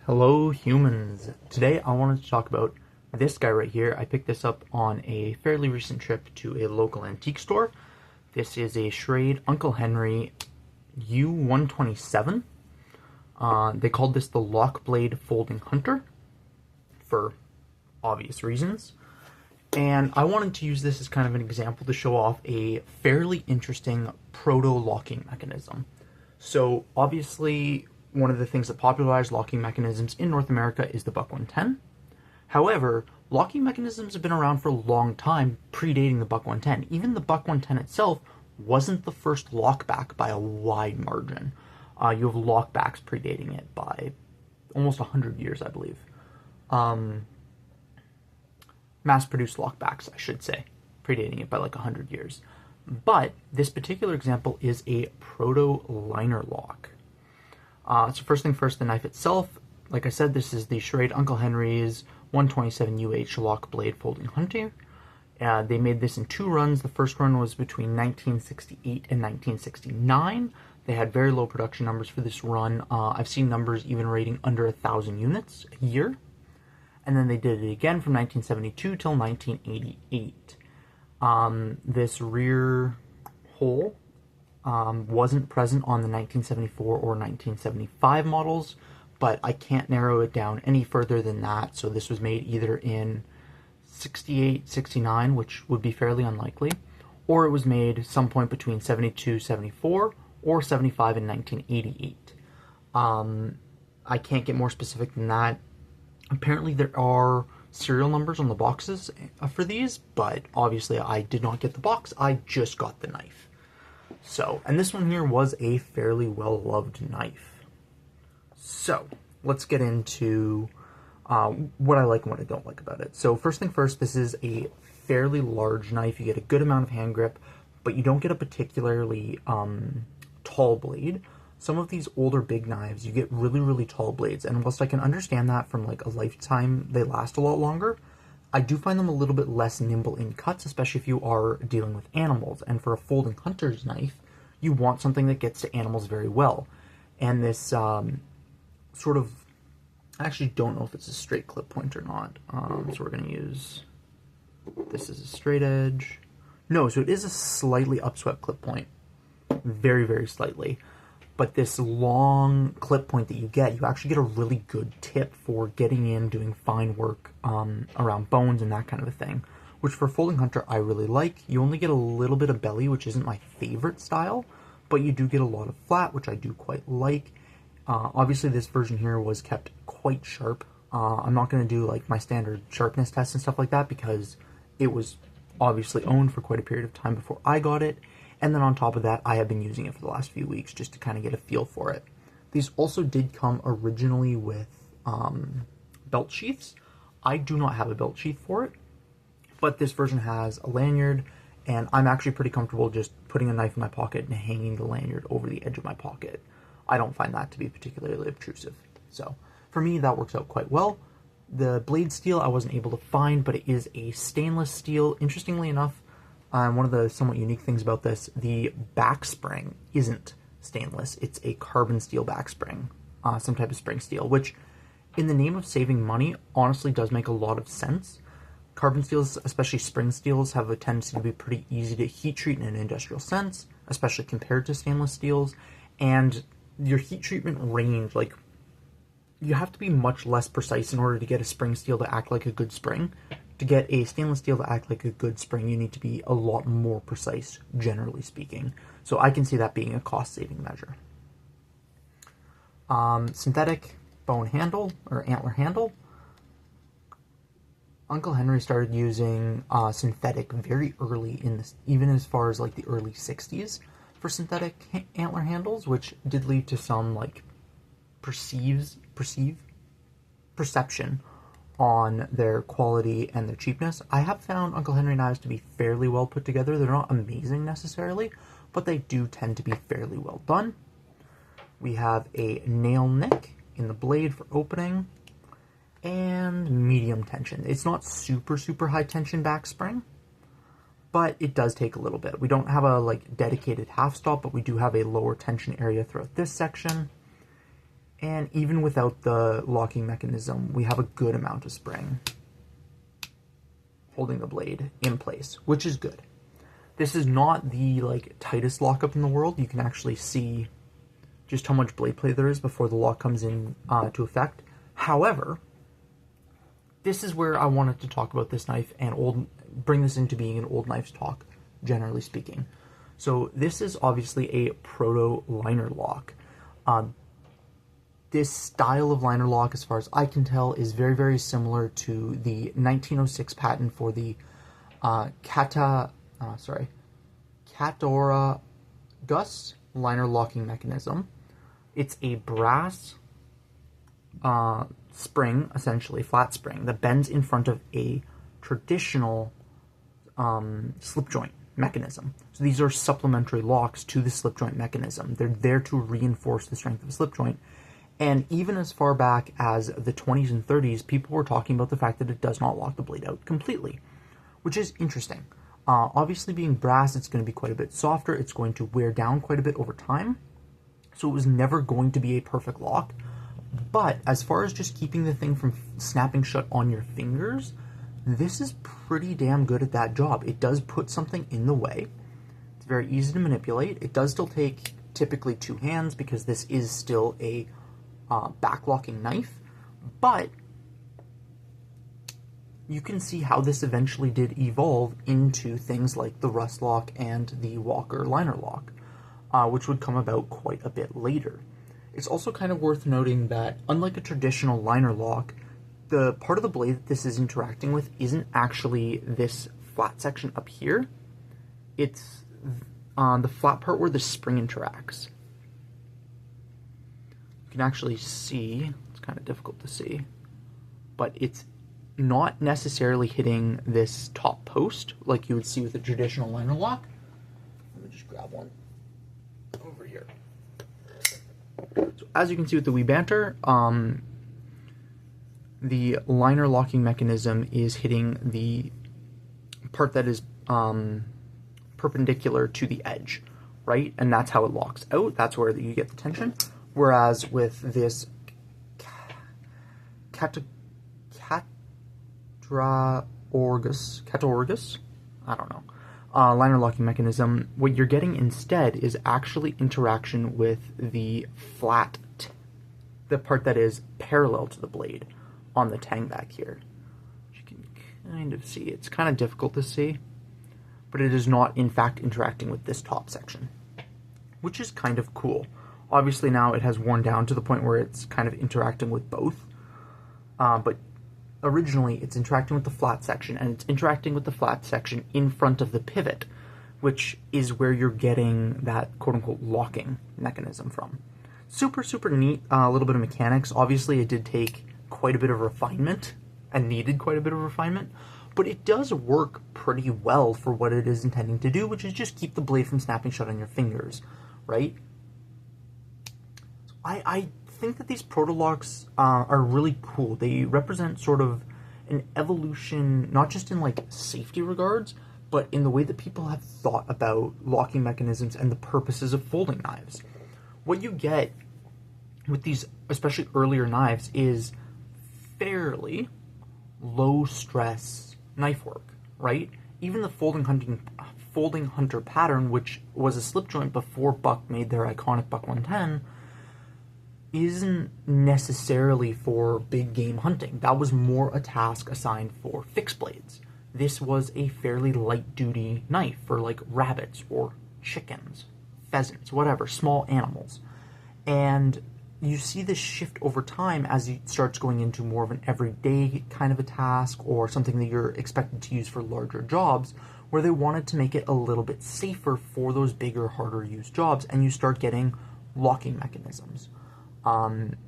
Hello humans! Today I wanted to talk about this guy right here. I picked this up on a fairly recent trip to a local antique store. This is a Schrade Uncle Henry U127. They called this the Lockblade Folding Hunter for obvious reasons. And I wanted to use this as kind of an example to show off a fairly interesting proto-locking mechanism. So obviously, one of the things that popularized locking mechanisms in North America is the Buck 110. However, locking mechanisms have been around for a long time, predating the Buck 110. Even the Buck 110 itself wasn't the first lockback by a wide margin. You have lockbacks predating it by almost 100 years, I believe. Mass-produced lockbacks, I should say, predating it by like 100 years. But this particular example is a proto-liner lock. So first thing first, the knife itself. Like I said, this is the Schrade Uncle Henry's 127 UH Lock Blade Folding Hunter. They made this in two runs. The first run was between 1968 and 1969. They had very low production numbers for this run. I've seen numbers even rating under 1,000 units a year. And then they did it again from 1972 till 1988. This rear hole wasn't present on the 1974 or 1975 models, but I can't narrow it down any further than that. So this was made either in 68, 69, which would be fairly unlikely, or it was made some point between 72, 74, or 75 and 1988. I can't get more specific than that. Apparently there are serial numbers on the boxes for these, but obviously I did not get the box, I just got the knife. So, and this one here was a fairly well-loved knife. So, let's get into what I like and what I don't like about it. So, first thing first, this is a fairly large knife. You get a good amount of hand grip, but you don't get a particularly tall blade. Some of these older big knives, you get really, really tall blades, and whilst I can understand that from like a lifetime, they last a lot longer, I do find them a little bit less nimble in cuts, especially if you are dealing with animals. And for a folding hunter's knife, you want something that gets to animals very well. And this sort of, I actually don't know if it's a straight clip point or not. So we're going to use, this is a straight edge. No, so it is a slightly upswept clip point. Very, very slightly. But this long clip point that you actually get a really good tip for getting in, doing fine work around bones and that kind of a thing, which for folding hunter I really like. You only get a little bit of belly, which isn't my favorite style, but you do get a lot of flat, which I do quite like. Obviously this version here was kept quite sharp. I'm not going to do like my standard sharpness test and stuff like that because it was obviously owned for quite a period of time before I got it. And then on top of that, I have been using it for the last few weeks just to kind of get a feel for it. These also did come originally with belt sheaths. I do not have a belt sheath for it, but this version has a lanyard, and I'm actually pretty comfortable just putting a knife in my pocket and hanging the lanyard over the edge of my pocket. I don't find that to be particularly obtrusive. So for me, that works out quite well. The blade steel I wasn't able to find, but it is a stainless steel. Interestingly enough, one of the somewhat unique things about this, the back spring isn't stainless. It's a carbon steel back spring, some type of spring steel, which in the name of saving money, honestly does make a lot of sense. Carbon steels, especially spring steels, have a tendency to be pretty easy to heat treat in an industrial sense, especially compared to stainless steels. And your heat treatment range, like, you have to be much less precise in order to get a spring steel to act like a good spring. To get a stainless steel to act like a good spring, you need to be a lot more precise, generally speaking. So I can see that being a cost-saving measure. Synthetic bone handle, or antler handle. Uncle Henry started using synthetic very early in this, even as far as like the early 60s for synthetic antler handles, which did lead to some like perception on their quality and their cheapness. I have found Uncle Henry knives to be fairly well put together. They're not amazing necessarily, but they do tend to be fairly well done. We have a nail nick in the blade for opening, and medium tension. It's not super, super high tension back spring, but it does take a little bit. We don't have a like dedicated half stop, but we do have a lower tension area throughout this section. And even without the locking mechanism, we have a good amount of spring holding the blade in place, which is good. This is not the tightest lockup in the world. You can actually see just how much blade play there is before the lock comes in to effect. However, this is where I wanted to talk about this knife and bring this into being an old knives talk, generally speaking. So this is obviously a proto liner lock. This style of liner lock, as far as I can tell, is very, very similar to the 1906 patent for the Catoragus liner locking mechanism. It's a brass spring, essentially flat spring, that bends in front of a traditional slip joint mechanism. So these are supplementary locks to the slip joint mechanism. They're there to reinforce the strength of a slip joint. And even as far back as the 20s and 30s, people were talking about the fact that it does not lock the blade out completely, which is interesting. Obviously, being brass, it's going to be quite a bit softer. It's going to wear down quite a bit over time. So it was never going to be a perfect lock. But as far as just keeping the thing from snapping shut on your fingers, this is pretty damn good at that job. It does put something in the way. It's very easy to manipulate. It does still take typically 2 hands because this is still a backlocking knife, but you can see how this eventually did evolve into things like the rust lock and the Walker liner lock, which would come about quite a bit later. It's also kind of worth noting that, unlike a traditional liner lock, the part of the blade that this is interacting with isn't actually this flat section up here. It's the flat part where the spring interacts. You can actually see, it's kind of difficult to see, but it's not necessarily hitting this top post like you would see with a traditional liner lock. Let me just grab one over here. So as you can see with the wee banter, the liner locking mechanism is hitting the part that is perpendicular to the edge, right? And that's how it locks out. That's where you get the tension. Whereas with this Catoragus, I don't know, liner locking mechanism, what you're getting instead is actually interaction with the flat, the part that is parallel to the blade on the tang back here. You can kind of see, it's kind of difficult to see, but it is not in fact interacting with this top section, which is kind of cool. Obviously now it has worn down to the point where it's kind of interacting with both, but originally it's interacting with the flat section, and it's interacting with the flat section in front of the pivot, which is where you're getting that quote-unquote locking mechanism from. Super, super neat. A little bit of mechanics. Obviously it did take quite a bit of refinement, and needed quite a bit of refinement, but it does work pretty well for what it is intending to do, which is just keep the blade from snapping shut on your fingers, right? I think that these proto-locks are really cool. They represent sort of an evolution, not just in like safety regards, but in the way that people have thought about locking mechanisms and the purposes of folding knives. What you get with these, especially earlier knives, is fairly low-stress knife work, right? Even the folding hunter pattern, which was a slip joint before Buck made their iconic Buck 110, isn't necessarily for big game hunting. That was more a task assigned for fixed blades. This was a fairly light-duty knife for like rabbits or chickens, pheasants, whatever, small animals. And you see this shift over time as it starts going into more of an everyday kind of a task, or something that you're expected to use for larger jobs, where they wanted to make it a little bit safer for those bigger, harder used jobs, and you start getting locking mechanisms. And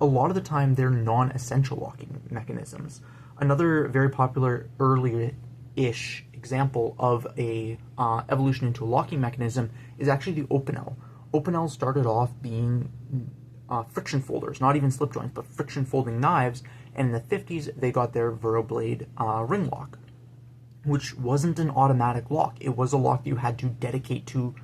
a lot of the time they're non-essential locking mechanisms. Another very popular early-ish example of a evolution into a locking mechanism is actually the Opinel. Opinel started off being friction folders, not even slip joints, but friction folding knives, and in the 50s they got their Veroblade ring lock, which wasn't an automatic lock. It was a lock that you had to dedicate to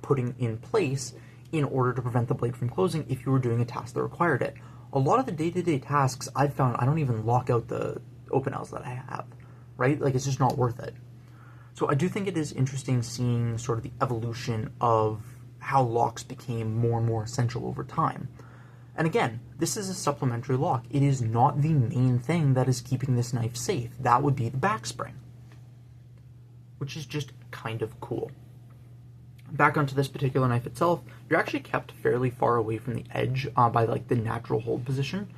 putting in place in order to prevent the blade from closing if you were doing a task that required it. A lot of the day-to-day tasks I've found I don't even lock out the open Ls that I have, right? Like, it's just not worth it. So I do think it is interesting seeing sort of the evolution of how locks became more and more essential over time. And again, this is a supplementary lock. It is not the main thing that is keeping this knife safe. That would be the back spring, which is just kind of cool. Back onto this particular knife itself, you're actually kept fairly far away from the edge by like the natural hold position.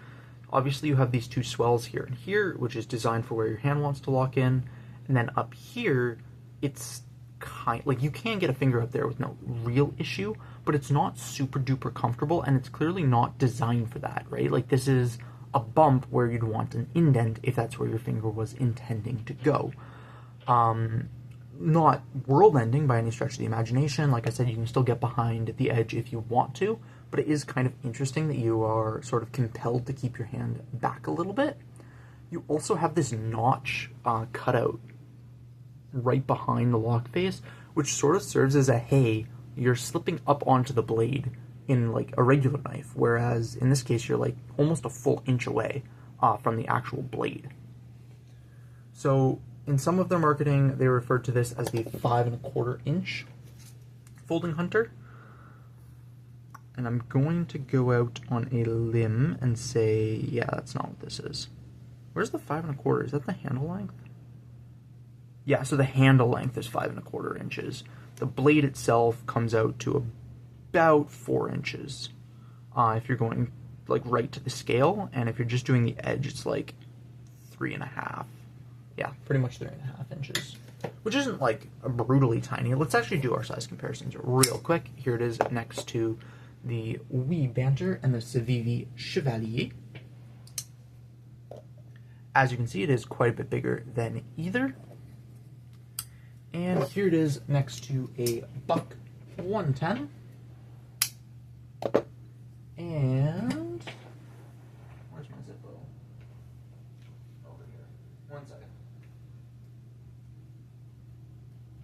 Obviously you have these two swells here and here, which is designed for where your hand wants to lock in, and then up here, it's kind like you can get a finger up there with no real issue, but it's not super duper comfortable, and it's clearly not designed for that, right? Like, this is a bump where you'd want an indent if that's where your finger was intending to go. Not world-ending by any stretch of the imagination. Like I said, you can still get behind the edge if you want to, but it is kind of interesting that you are sort of compelled to keep your hand back a little bit. You also have this notch cut out right behind the lock face, which sort of serves as a, hey, you're slipping up onto the blade in like a regular knife, whereas in this case you're like almost a full inch away from the actual blade. So in some of their marketing, they referred to this as the 5 1/4 inch folding hunter. And I'm going to go out on a limb and say, yeah, that's not what this is. Where's the 5 1/4? Is that the handle length? Yeah, so the handle length is 5 1/4 inches. The blade itself comes out to about 4 inches if you're going like right to the scale, and if you're just doing the edge, it's like 3.5. Yeah, pretty much 3.5 inches, which isn't like brutally tiny. Let's actually do our size comparisons real quick. Here it is next to the Wee Banter and the Civivi Chevalier. As you can see, it is quite a bit bigger than either. And here it is next to a Buck 110. And where's my Zippo? Over here. 1 second.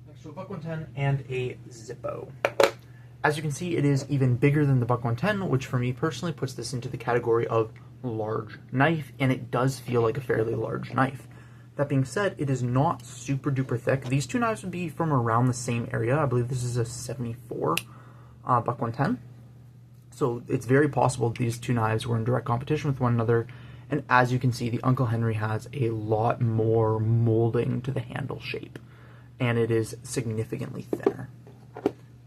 Next to a Buck 110 and a Zippo. As you can see, it is even bigger than the Buck 110, which for me personally puts this into the category of large knife, and it does feel like a fairly large knife. That being said, it is not super duper thick. These two knives would be from around the same area. I believe this is a 74 Buck 110. So it's very possible these two knives were in direct competition with one another. And as you can see, the Uncle Henry has a lot more molding to the handle shape, and it is significantly thinner.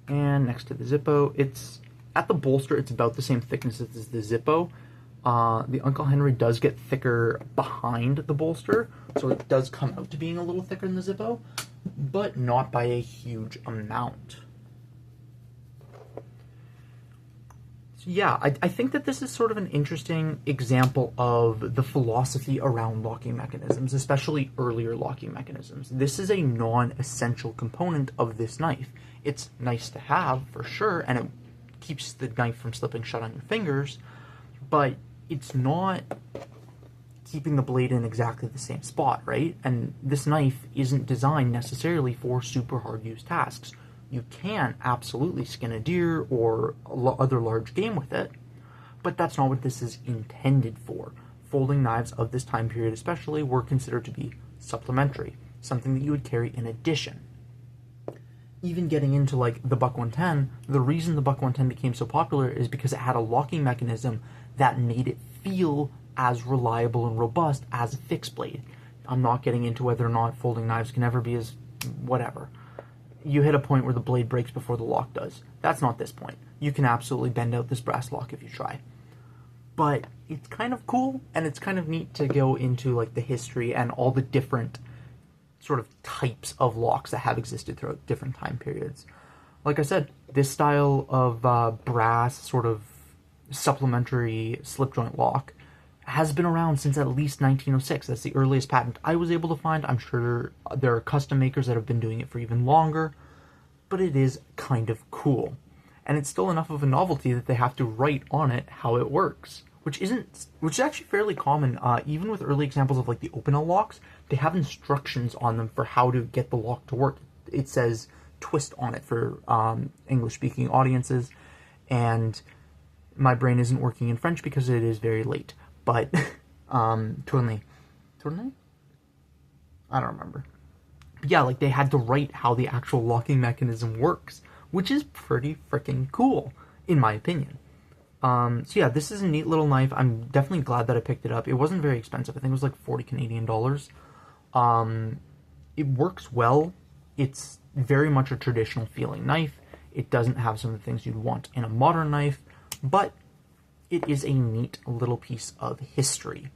And next to the Zippo, it's at the bolster, it's about the same thickness as the Zippo. The Uncle Henry does get thicker behind the bolster, so it does come out to being a little thicker than the Zippo, but not by a huge amount. So yeah, I think that this is sort of an interesting example of the philosophy around locking mechanisms, especially earlier locking mechanisms. This is a non-essential component of this knife. It's nice to have, for sure, and it keeps the knife from slipping shut on your fingers, but it's not keeping the blade in exactly the same spot, right? And this knife isn't designed necessarily for super hard use tasks. You can absolutely skin a deer or other large game with it, but that's not what this is intended for. Folding knives of this time period especially were considered to be supplementary, something that you would carry in addition. Even getting into like the Buck 110, the reason the Buck 110 became so popular is because it had a locking mechanism that made it feel as reliable and robust as a fixed blade. I'm not getting into whether or not folding knives can ever be as whatever. You hit a point where the blade breaks before the lock does. That's not this point. You can absolutely bend out this brass lock if you try. But it's kind of cool, and it's kind of neat to go into like the history and all the different sort of types of locks that have existed throughout different time periods. Like I said, this style of brass sort of supplementary slip joint lock has been around since at least 1906. That's the earliest patent I was able to find. I'm sure there are custom makers that have been doing it for even longer, but it is kind of cool. And it's still enough of a novelty that they have to write on it how it works, which is actually fairly common. Even with early examples of like the open L locks, they have instructions on them for how to get the lock to work. It says twist on it for English-speaking audiences, and my brain isn't working in French because it is very late. But, tourner? I don't remember. But yeah, like, they had to write how the actual locking mechanism works, which is pretty freaking cool, in my opinion. So yeah, this is a neat little knife. I'm definitely glad that I picked it up. It wasn't very expensive. I think it was like 40 Canadian dollars. It works well. It's very much a traditional feeling knife. It doesn't have some of the things you'd want in a modern knife, but it is a neat little piece of history.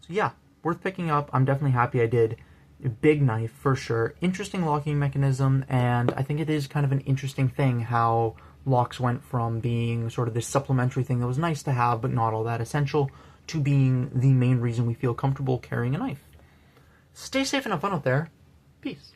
So yeah, worth picking up. I'm definitely happy I did. A big knife for sure. Interesting locking mechanism, and I think it is kind of an interesting thing how locks went from being sort of this supplementary thing that was nice to have but not all that essential to being the main reason we feel comfortable carrying a knife. Stay safe and have fun out there. Peace.